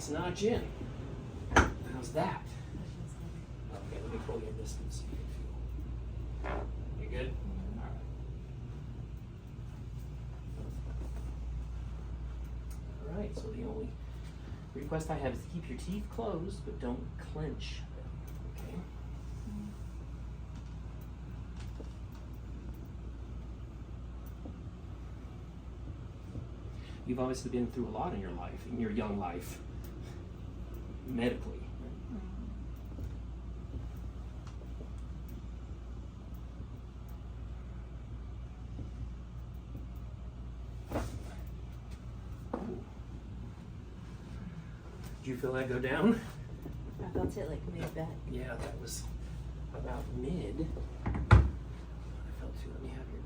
next notch in. How's that? Okay, let me pull your distance so you can feel. You good? All right. All right, so the only request I have is to keep your teeth closed, but don't clench them, okay? You've obviously been through a lot in your life, in your young life, medically. Did you feel that go down? I felt it like mid-back. Yeah, that was about mid. I felt too. Let me have your